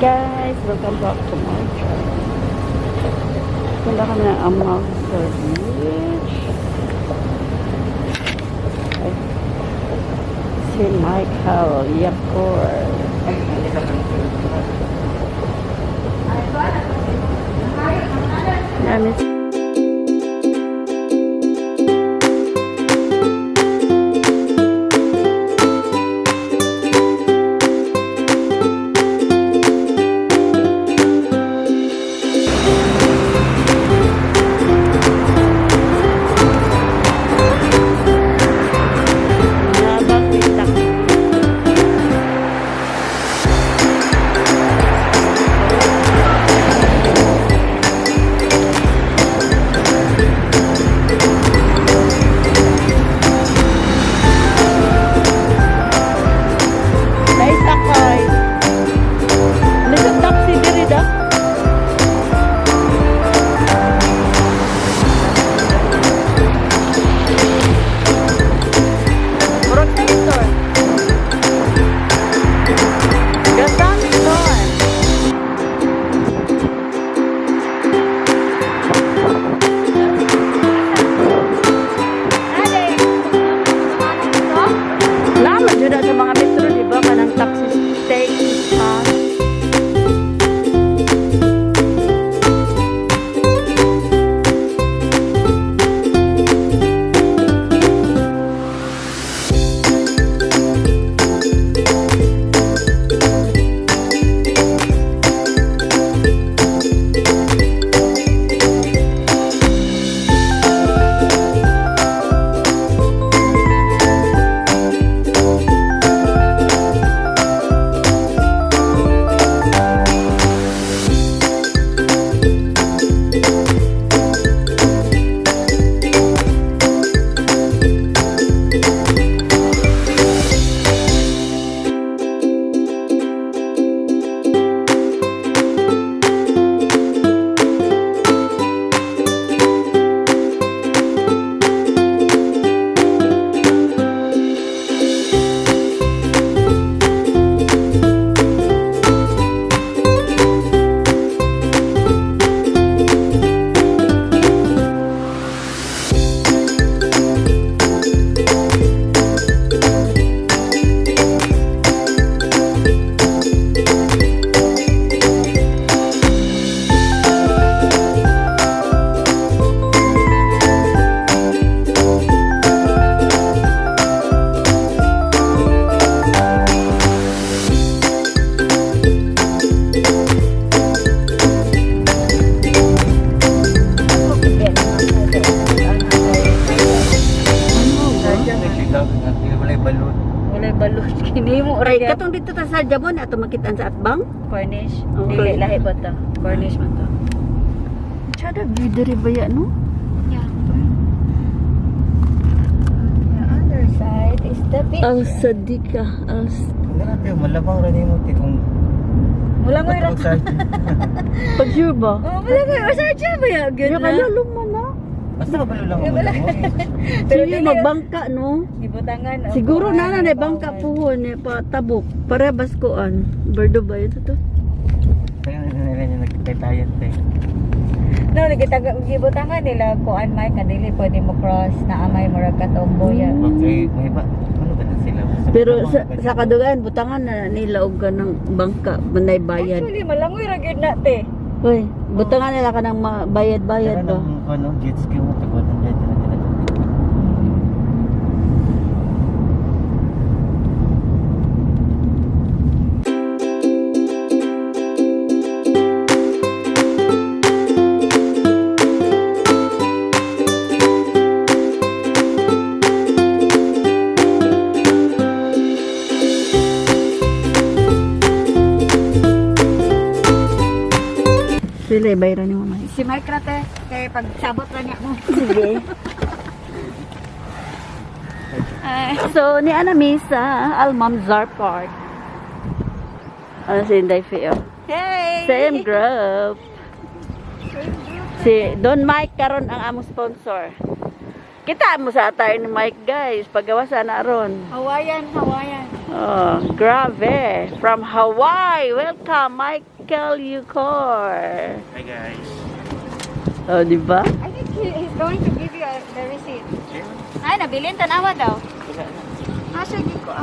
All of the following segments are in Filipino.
Guys, welcome back to my channel. Punta kami ng Amalfi Beach. Ay, si Michael Yapor. Namin kini mo right katong dito ta sa Jabon ato makitaan sa Atbang Cornish. Okay. Dili lahi ba to? Cornish man to. Chada bidiri baya no. Yeah. The other side is the beach. Al Sadika Grabe, malabang rin mo tikong Wala mo ira. pag sure ba Oh, wala mo ira. Sa ba ya? kaya Good kala na. lumo na basta ka pala lang Eh, wala. pero dili- magbangka no Gibutangan. siguro na bangka puhon pa tabok para baskoan birdo ba yun to Kaya nila niya nagtatayan tayo. No, gibutangan nila kuan may kadili pwede mo cross na amay murag katombo ya. Okay, may ba? Ano ba na sila? pero sa kadugan butangan na nila og kanang bangka manay bayad Actually, malangoy ra gyud na te. oy butangan nila kanang bayad-bayad ba Ano, jet ski mo, tagwat ng jet na nila. sila bayran ni mama Si Mike rate kay pagsabot ra niya mo. sige so ni ana mi sa Almanzar Park ano si Inday Fio Hey. same group si Don Mike karon ang among sponsor kita mo sa attire ni Mike guys paggawa sana ron Hawaiian. Oh, grabe. From Hawaii. Welcome, Michael Eucor. Hi guys. Oh, di ba? I think he's going to give you the receipt. Ay, nabilin, tanawa daw. Wala na. Asa, hindi ko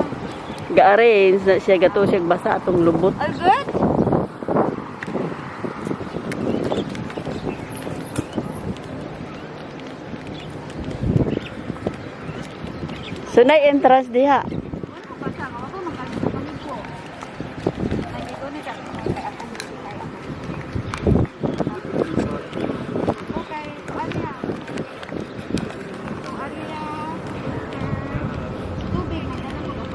Ga-arrange na siya gato siya basa atong lubot. All good? So, na entrance diha. Ano, basta, ako magkano sa kami po. Nandito na siya. Okay, Alia. Alia. Tubig, nagdala mo ba?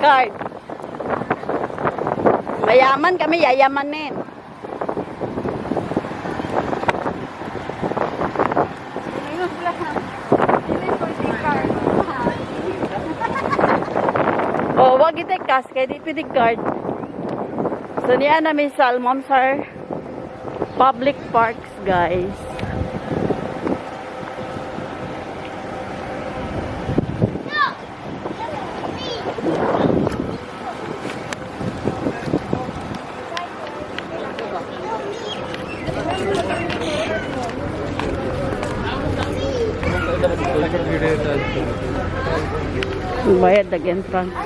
Card. Mayaman kami, yayamanin. Ayun, wala na. Hindi ko si card. Oh, wag ite cash kay di pwede card. So niya na may Salmon sir. Public parks, guys. Bayad the entrance.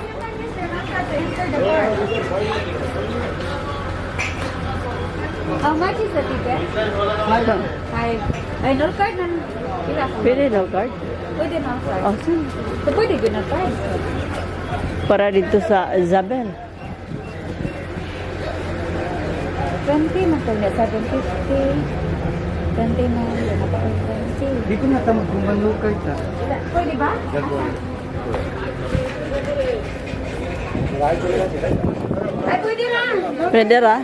How much is the ticket? Five. Ay, no card na. Ila ko. Pwede no card? Pwede no card. Oh, saan? So, pwede din na card. Para dito sa Isabel. 20 man to na 750. 20 na. Yan pa 20. Hindi ko natamag kung manukay ta. Pwede ba? Ay, pwede na. Pwede ra?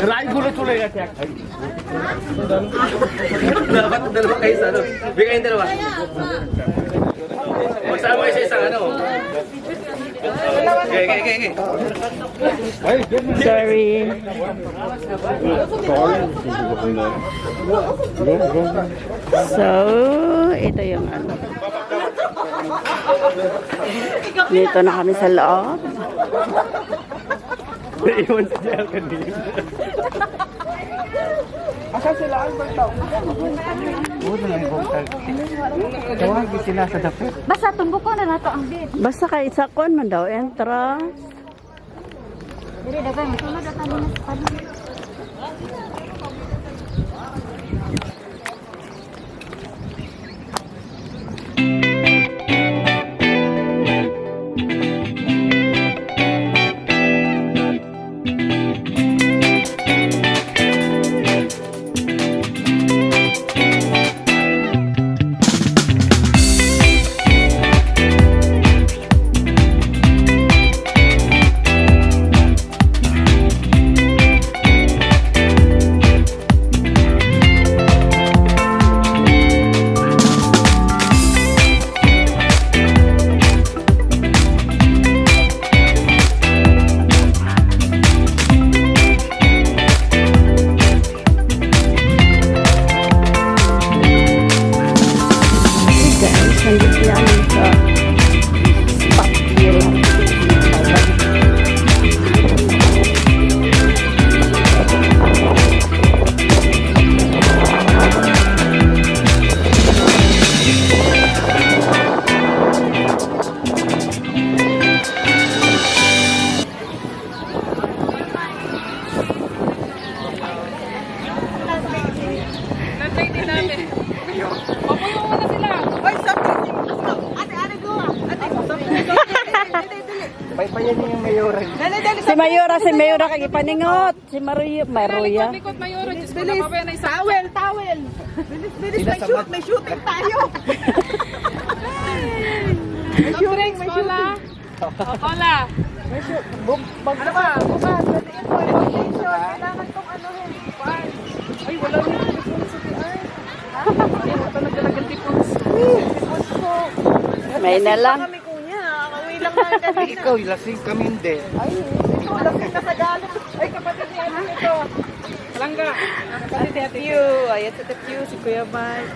Raigulo tuloy kasi ako. Dapat dalawa kayo sa ano. Bigay yung dalawa. Magsama kayo sa isang ano. Okay. Sorry. So, ito yung ano. Dito na kami sa loob. Iwan si Jel kanina. Asan sila Albert daw? Oo na lang ibang tawagin sila sa dapit. Basta tumbo ko na nato ang bed. Basta kay sa kon man daw, entrance. Dili dagan sunod at ano na sa panon. Paypayan niyo yung mayoran. Si Mayora kay ipaningot. Si Maruya. Likod Mayoro, Diyos ko na mabaya na isa. Towel! Bilis, may shooting tayo. Soft drinks, cola. Paula. Ano ba? Ay, wala rin tipons sa PR. Ay, wala talaga tipons. May na lang. Kami kuya, kami lang na kami. Ikaw, lasing kami hindi. Ay, ito, lasing na sa galit. Ay, kapatid niya ito. Palangga. Kapatid ni Ate Pew, ayan sa the pew, si Kuya Mike.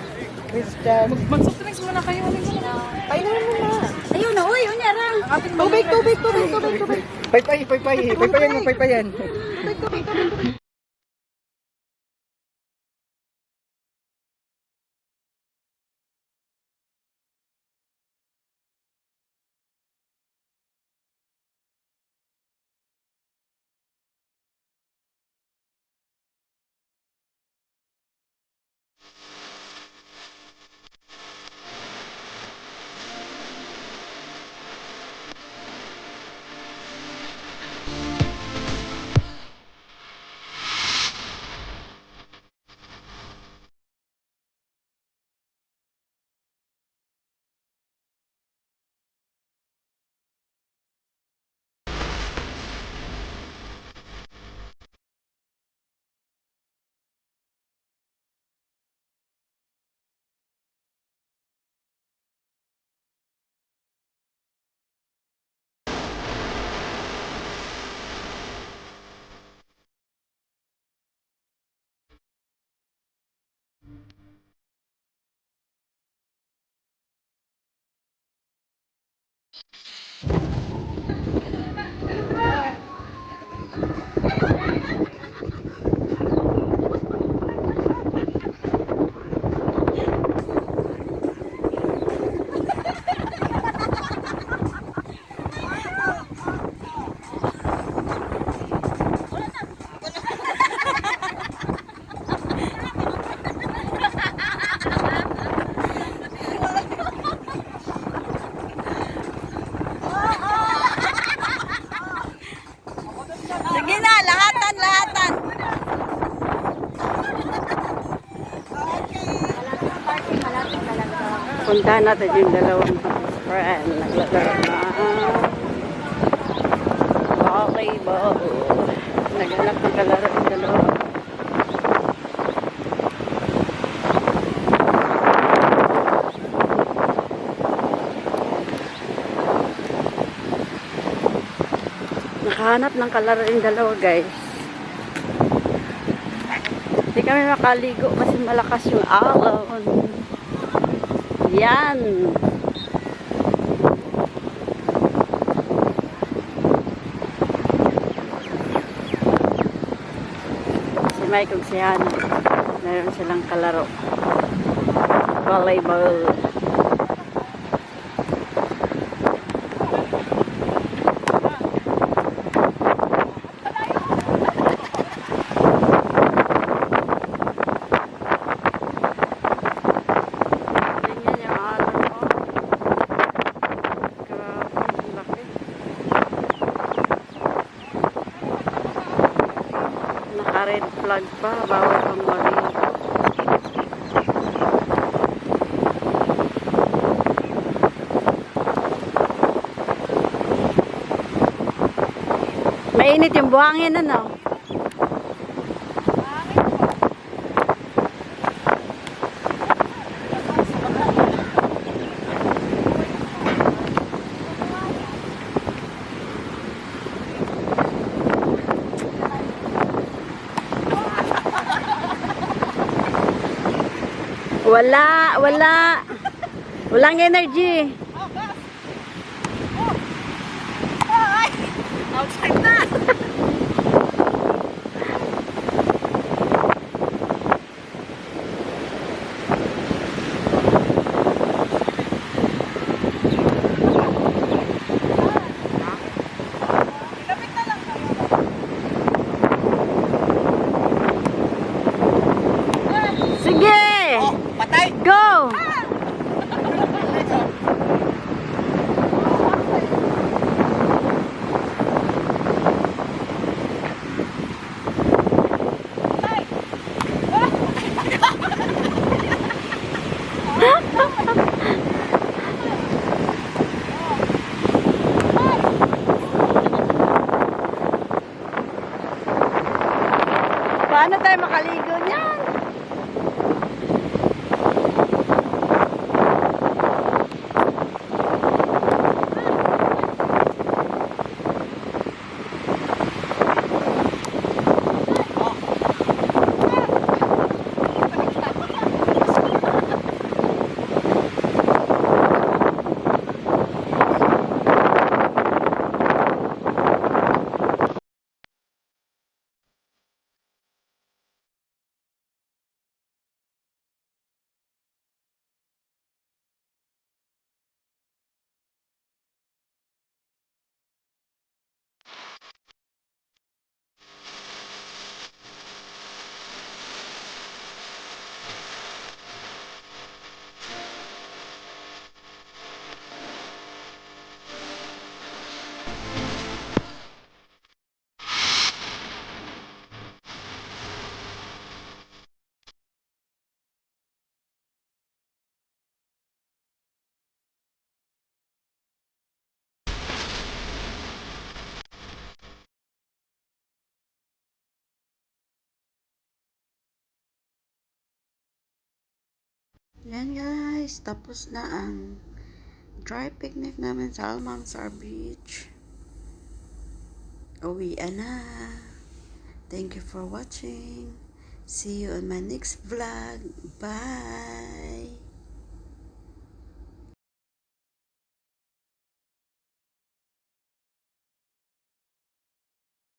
Christian. Mag-soft drinks muna kayo. Ay, naman mo na. Ayun na, uy, unya ra. Ating Tubig. Paypayan. Sige na, lahatan. Puntahan natin yung dalawang friend. Naglalaro na. Volleyball. Naghanap ng kalaro yung dalawa. Nakahanap ng kalaro yung dalawa, guys. Hindi kami makaligo kasi malakas yung alon. Yan. Si Mike ug si Hana. Meron silang kalaro. Volleyball. Ganyan yung alon mo. Grabe, ang laki. Naka-red flag pa. Bawal pang maligo. Mainit yung buhangin, ano? Wala. Walang energy. Outside na. Sige! Patay! Go! Paano tayo makaligo niyan? Yan guys, tapos na ang dry picnic namin sa Almanzar Beach. Uwian na. Thank you for watching. See you on my next vlog. Bye!